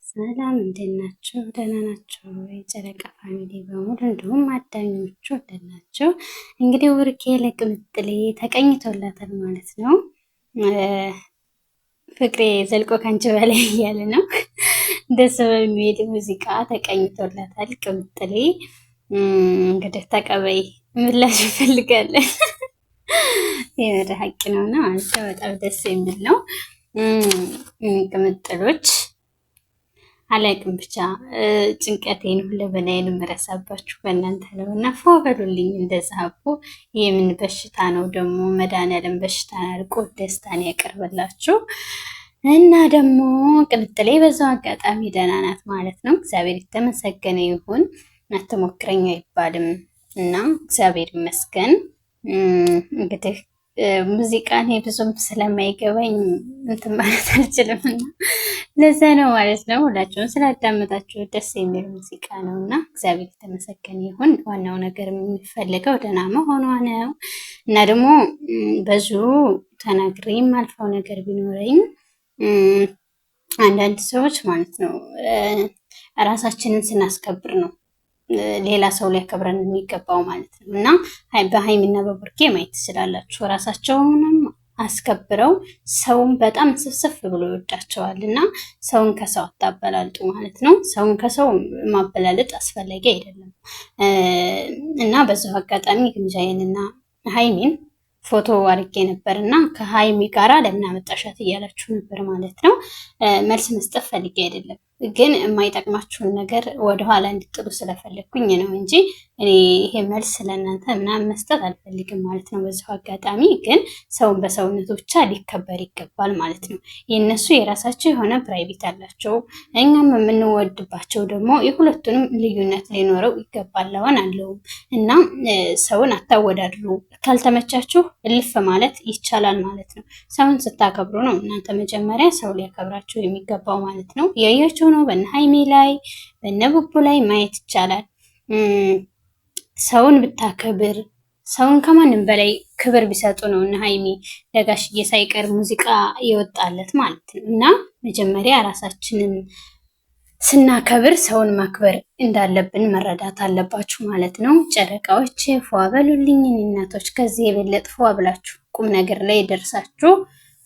ሰላም እንዴት ናችሁ? ደህና ናችሁ? የጨረቃ ፋሚሊ በሙሉ እንዲሁም አዳኞቹ እንዴት ናቸው? እንግዲህ ብሩኬ ለቅምጥሌ ተቀኝቶላታል ማለት ነው። ፍቅሬ ዘልቆ ካንቺ በላይ እያለ ነው። ደስ በሚል ሙዚቃ ተቀኝቶላታል ቅምጥሌ። እንግዲህ ተቀበይ ምላሽ እንፈልጋለን። የወደ ሀቅ ነውና ማለት በጣም ደስ የሚል ነው። ቅምጥሎች አላቅም ብቻ ጭንቀቴን ሁሉ በላይን መረሳባችሁ በእናንተ ነው እና ፎ በሉልኝ። እንደዛ እኮ የምን በሽታ ነው ደግሞ? መድኃኒዓለም በሽታን አርቆ ደስታን ያቀርብላችሁ። እና ደግሞ ቅምጥሌ በዛው አጋጣሚ ደህና ናት ማለት ነው። እግዚአብሔር የተመሰገነ ይሁን። አትሞክረኝ አይባልም እና እግዚአብሔር ይመስገን። እንግዲህ ሙዚቃ እኔ ብዙም ስለማይገባኝ እንትን ማለት አልችልም እና ለዛ ነው ማለት ነው። ሁላችሁም ስላዳመጣችሁ ደስ የሚል ሙዚቃ ነው እና እግዚአብሔር የተመሰገነ ይሁን። ዋናው ነገር የሚፈልገው ደህና መሆኗ ነው እና ደግሞ ብዙ ተናግሬ የማልፈው ነገር ቢኖረኝ አንዳንድ ሰዎች ማለት ነው ራሳችንን ስናስከብር ነው ሌላ ሰው ሊያከብረን የሚገባው ማለት ነው። እና በሀይሚና በቡርኬ ማየት ትችላላችሁ። ራሳቸውንም አስከብረው ሰውን በጣም ስፍስፍ ብሎ ይወዳቸዋል። እና ሰውን ከሰው አታበላልጡ ማለት ነው። ሰውን ከሰው ማበላለጥ አስፈላጊ አይደለም። እና በዛው አጋጣሚ ግምጃዬንና ሀይሚን ፎቶ አድርጌ ነበር እና ከሀይሚ ጋራ ለምን አመጣሻት እያላችሁ ነበር ማለት ነው። መልስ መስጠት ፈልጌ አይደለም ግን የማይጠቅማችሁን ነገር ወደኋላ እንድጥሉ ስለፈለግኩኝ ነው እንጂ እኔ ይሄ መልስ ለእናንተ ምናምን መስጠት አልፈልግም ማለት ነው። በዚሁ አጋጣሚ ግን ሰውን በሰውነቱ ብቻ ሊከበር ይገባል ማለት ነው። የእነሱ የራሳቸው የሆነ ፕራይቬት አላቸው፣ እኛም የምንወድባቸው ደግሞ የሁለቱንም ልዩነት ሊኖረው ይገባል። ለሆን አለውም እና ሰውን አታወዳድሩ። ካልተመቻችሁ እልፍ ማለት ይቻላል ማለት ነው። ሰውን ስታከብሩ ነው እናንተ መጀመሪያ ሰው ሊያከብራችሁ የሚገባው ማለት ነው። ያያችሁ ነው በነ ሀይሚ ላይ በነ ቡቡ ላይ ማየት ይቻላል። ሰውን ብታከብር ሰውን ከማንም በላይ ክብር ቢሰጡ ነው እነ ሀይሚ ለጋሽዬ ሳይቀር ሙዚቃ የወጣለት ማለት ነው። እና መጀመሪያ ራሳችንን ስናከብር ሰውን ማክበር እንዳለብን መረዳት አለባችሁ ማለት ነው። ጨረቃዎች ፏ በሉልኝ እናቶች። ከዚህ የበለጠ ፏ ብላችሁ ቁም ነገር ላይ ደርሳችሁ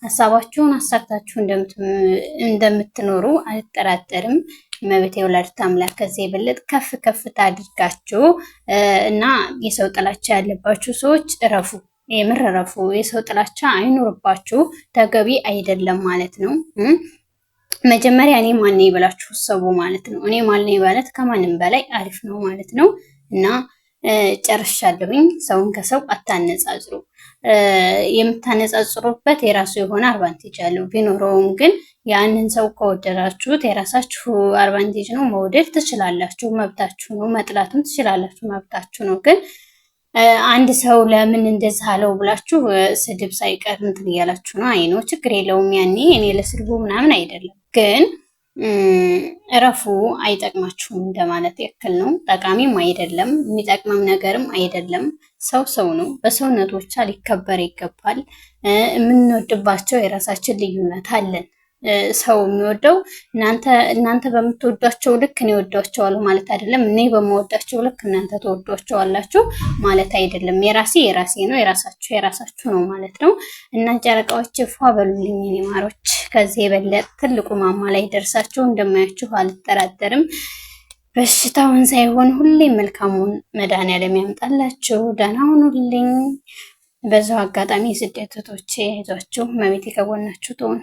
ሀሳባችሁን አሳክታችሁ እንደምትኖሩ አልጠራጠርም። እመቤቴ ወላዲተ አምላክ ከዚህ የበለጠ ከፍ ከፍ ታድርጋችሁ እና የሰው ጥላቻ ያለባችሁ ሰዎች እረፉ፣ የምር እረፉ። የሰው ጥላቻ አይኖርባችሁ፣ ተገቢ አይደለም ማለት ነው። መጀመሪያ እኔ ማን ነኝ ብላችሁ ሰው ማለት ነው። እኔ ማን ነኝ ማለት ከማንም በላይ አሪፍ ነው ማለት ነው። እና ጨርሻለሁኝ። ሰውን ከሰው አታነጻጽሩ። የምታነጻጽሩበት የራሱ የሆነ አድቫንቴጅ አለው ቢኖረውም ግን ያንን ሰው ከወደዳችሁት የራሳችሁ አድቫንቴጅ ነው። መውደድ ትችላላችሁ፣ መብታችሁ ነው። መጥላቱም ትችላላችሁ፣ መብታችሁ ነው። ግን አንድ ሰው ለምን እንደዚህ አለው ብላችሁ ስድብ ሳይቀር እንትን እያላችሁ ነው። አይ ነው ችግር የለውም። ያኔ እኔ ለስድቡ ምናምን አይደለም ግን እረፉ፣ አይጠቅማችሁም እንደማለት ያክል ነው። ጠቃሚም አይደለም፣ የሚጠቅምም ነገርም አይደለም። ሰው ሰው ነው። በሰውነቱ ብቻ ሊከበር ይገባል። የምንወድባቸው የራሳችን ልዩነት አለን። ሰው የሚወደው እናንተ በምትወዷቸው ልክ እኔ ወዷቸዋለሁ ማለት አይደለም። እኔ በምወዳቸው ልክ እናንተ ተወዷቸዋላችሁ ማለት አይደለም። የራሴ ነው፣ የራሳችሁ ነው ማለት ነው። እና ጨረቃዎች ፏ በሉልኝ እኔ ማሮች። ከዚህ የበለጠ ትልቁ ማማ ላይ ደርሳችሁ እንደማያችሁ አልጠራጠርም። በሽታውን ሳይሆን ሁሌም መልካሙን መድኃኒዓለም ያምጣላችሁ። ደህና ሁኑልኝ። በዛው አጋጣሚ ስደት እህቶቼ አይዟችሁ፣ እመቤቴ ከጎናችሁ ትሆን።